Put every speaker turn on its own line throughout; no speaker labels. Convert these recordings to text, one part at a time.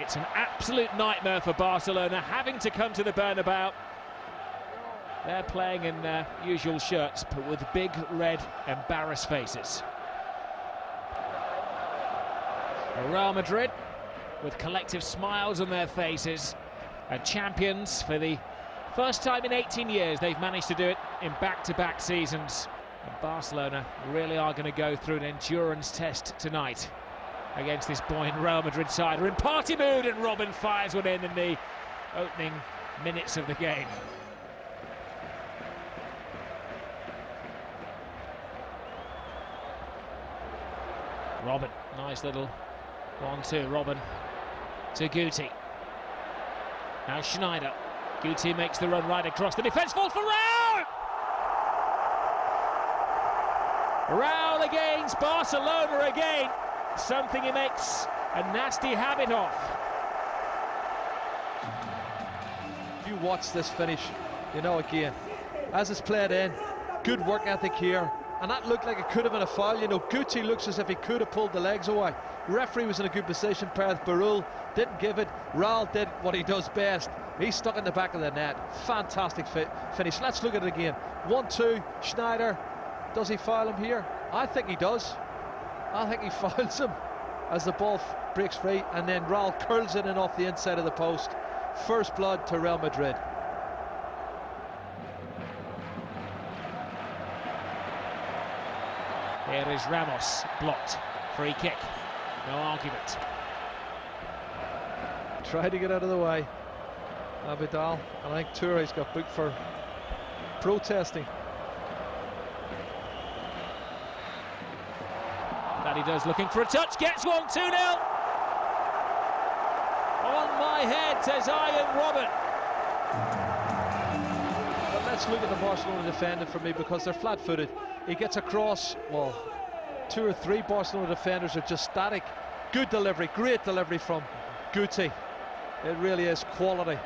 It's an absolute nightmare for Barcelona, having to come to the Bernabeu. They're playing in their usual shirts, but with big, red, embarrassed faces. Real Madrid, with collective smiles on their faces, are champions for the first time in 18 years. They've managed to do it in back-to-back seasons. And Barcelona really are going to go through an endurance test tonight against this buoyant Real Madrid side. We're in party mood, and Robben fires one in the opening minutes of the game. Robben, nice little 1-2. Robben to Guti. Now Schneider. Guti makes the run right across. The defence falls for Raul! Raul against Barcelona again. Something he makes a nasty habit of.
If you watch this finish, you know, again, as it's played in, good work ethic here. And that looked like it could have been a foul. You know, Guti looks as if he could have pulled the legs away. Referee was in a good position. Perth Barul didn't give it. Raul did what he does best. He's stuck in the back of the net. Fantastic finish. Let's look at it again. 1-2. Schneider. Does he foul him here? I think he does. I think he fouls him as the ball breaks free, and then Raul curls it in off the inside of the post. First blood to Real Madrid.
Here is Ramos, blocked. Free kick. No argument.
Tried to get out of the way. Abidal, and I think Touré's got booked for protesting.
That he does, looking for a touch, gets one, 2-0. On my head, says Ian Robben.
But let's look at the Barcelona defending for me, because they're flat-footed. He gets across, well, 2 or 3 Barcelona defenders are just static. Good delivery, great delivery from Guti. It really is quality.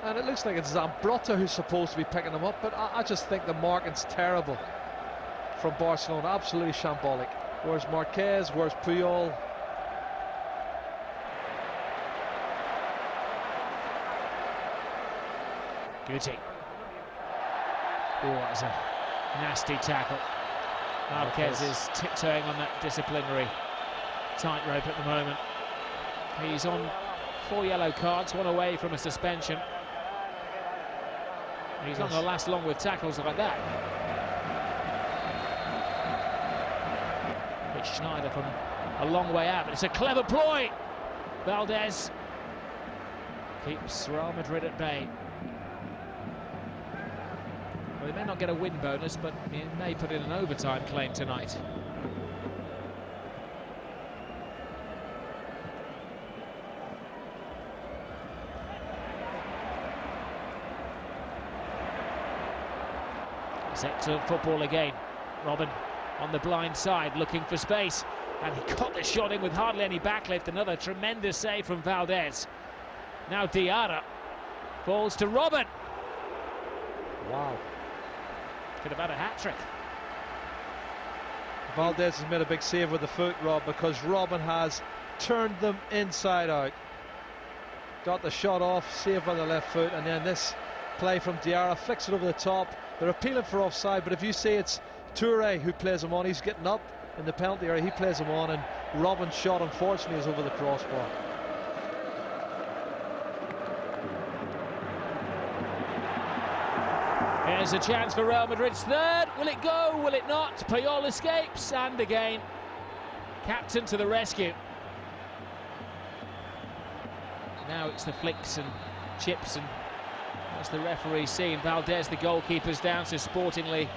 And it looks like it's Zambrotta who's supposed to be picking them up, but I just think the marking's terrible from Barcelona, absolutely shambolic. Where's Marquez, where's Puyol?
Guti. Oh, that's a nasty tackle. Marquez is tiptoeing on that disciplinary tightrope at the moment. He's on 4 yellow cards, 1 away from a suspension. He's not going to last long with tackles like that. But Schneider from a long way out, but it's a clever ploy. Valdez keeps Real Madrid at bay. Well, they may not get a win bonus, but he may put in an overtime claim tonight. It's excellent football again. Robben on the blind side, looking for space, and he got the shot in with hardly any backlift. Another tremendous save from Valdez. Now Diarra falls to Robben.
Wow.
Could have had a hat-trick.
Valdez has made a big save with the foot, Rob, because Robben has turned them inside out. Got the shot off, saved by the left foot, and then this play from Diarra flicks it over the top. They're appealing for offside, but if you say it's Touré who plays him on, he's getting up in the penalty area, he plays him on, and Robben's shot unfortunately is over the crossbar.
Here's a chance for Real Madrid's third. Will it go? Will it not? Puyol escapes, and again, captain to the rescue. Now it's the flicks and chips, and as the referee seen, Valdez, the goalkeeper's down, so sportingly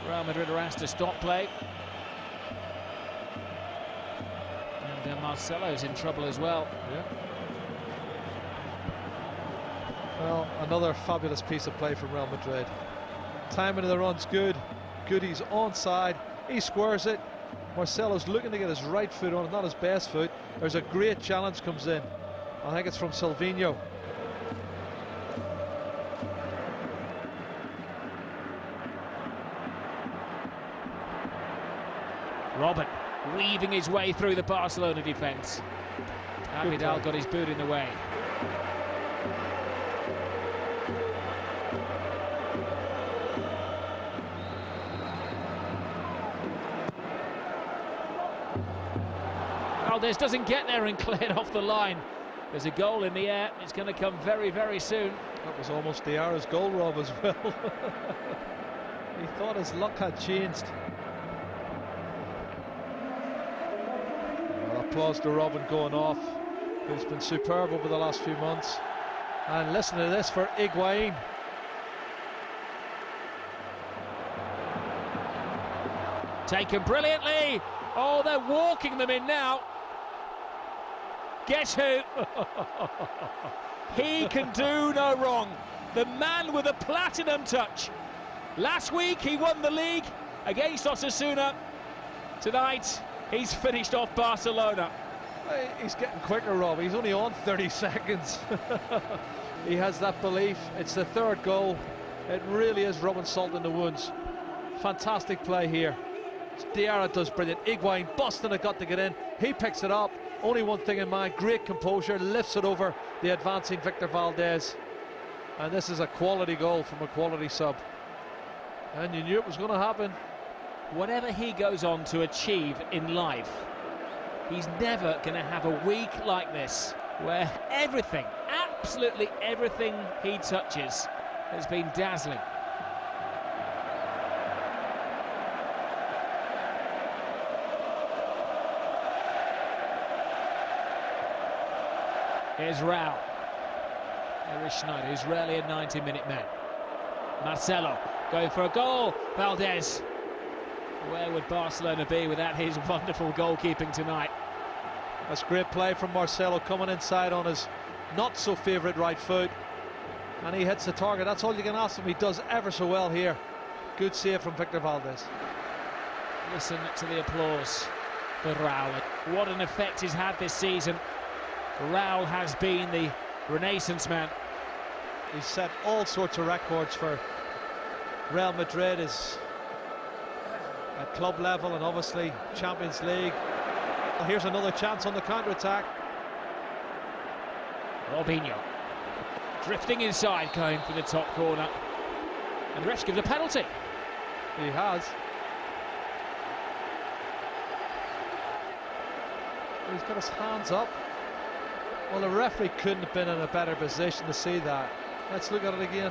Real Madrid are asked to stop play. And Marcelo's in trouble as well.
Yeah. Well, another fabulous piece of play from Real Madrid. Timing of the run's good. Goody's onside. He squares it. Marcelo's looking to get his right foot on it, not his best foot. There's a great challenge comes in. I think it's from Silvinho.
Robben weaving his way through the Barcelona defence. Abidal got his boot in the way. Valdez doesn't get there and cleared off the line. There's a goal in the air. It's going to come very, very soon.
That was almost Diarra's goal, Rob, as well. He thought his luck had changed. Well, applause to Robin going off, who's been superb over the last few months. And listen to this for Higuain.
Taken brilliantly. Oh, they're walking them in now. Guess who? He can do no wrong. The man with a platinum touch. Last week he won the league against Osasuna. Tonight he's finished off Barcelona.
He's getting quicker, Rob. He's only on 30 seconds. He has that belief. It's the third goal. It really is rubbing salt in the wounds. Fantastic play here. Diarra does brilliant. Higuain busting a gut to get in. He picks it up. Only one thing in mind, great composure, lifts it over the advancing Victor Valdez. And this is a quality goal from a quality sub. And you knew it was going to happen.
Whatever he goes on to achieve in life, he's never going to have a week like this, where everything, absolutely everything he touches has been dazzling. Here's Raul. Erich Schneider, who's rarely a 90-minute man. Marcelo going for a goal. Valdez. Where would Barcelona be without his wonderful goalkeeping tonight?
That's great play from Marcelo, coming inside on his not-so-favourite right foot. And he hits the target. That's all you can ask him. He does ever so well here. Good save from Victor Valdez.
Listen to the applause for Raul. What an effect he's had this season. Raul has been the Renaissance man.
He's set all sorts of records for Real Madrid, is at club level and obviously Champions League. Well, here's another chance on the counter-attack.
Robinho drifting inside, going for the top corner. And the ref gives a penalty.
He has. He's got his hands up. Well, the referee couldn't have been in a better position to see that. Let's look at it again.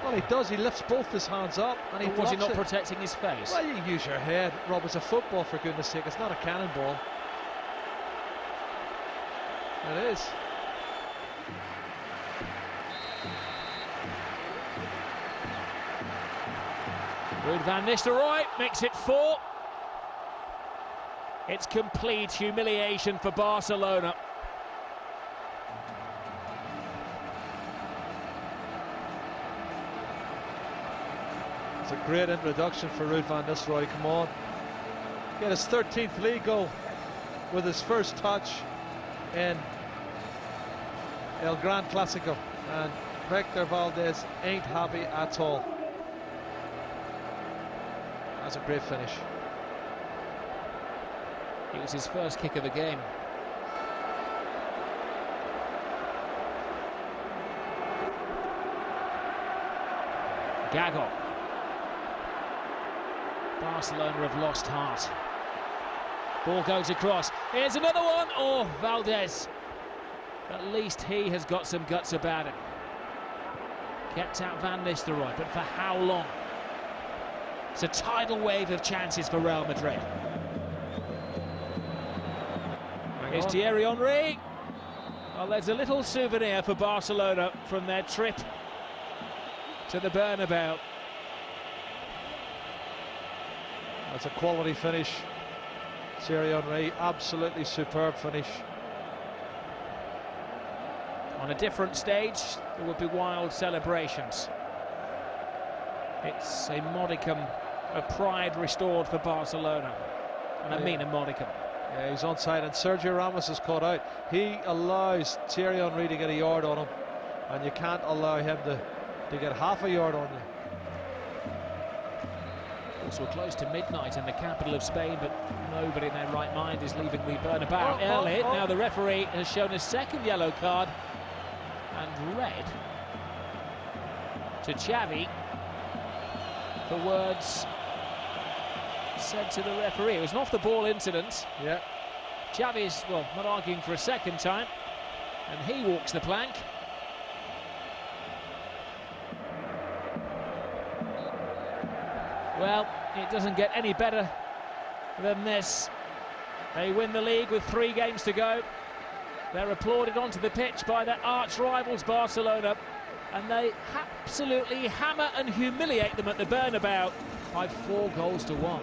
Well, he does. He lifts both his hands up and he
was he not
it.
protecting his face?
Well, you use your head, Rob. It's a football, for goodness sake. It's not a cannonball. It is.
Ruud van Nistelrooy makes it 4. It's complete humiliation for Barcelona.
It's a great introduction for Ruud van Nistelrooy. Come on. Get his 13th league goal with his first touch in El Gran Clasico. And Victor Valdez ain't happy at all. That's a great finish.
It was his first kick of the game. Gago. Barcelona have lost heart. Ball goes across. Here's another one. Oh, Valdez. At least he has got some guts about him. Kept out Van Nistelrooy, but for how long? It's a tidal wave of chances for Real Madrid. Here's Thierry Henry. Well, there's a little souvenir for Barcelona from their trip to the Bernabeu.
That's a quality finish. Thierry Henry, absolutely superb finish.
On a different stage, there would be wild celebrations. It's a modicum of pride restored for Barcelona. And I mean a modicum.
Yeah, he's onside, and Sergio Ramos is caught out. He allows Thierry Henry to get a yard on him, and you can't allow him to get half a yard on you.
course, we're close to midnight in the capital of Spain, but nobody in their right mind is leaving the Bernabeu early. Now the referee has shown a second yellow card and red to Xavi for words said to the referee. It was an off-the-ball incident.
Yeah.
Xavi's, well, not arguing for a second time, and he walks the plank. Well, it doesn't get any better than this. They win the league with 3 games to go. They're applauded onto the pitch by their arch rivals Barcelona, and they absolutely hammer and humiliate them at the Bernabeu by 4 goals to 1.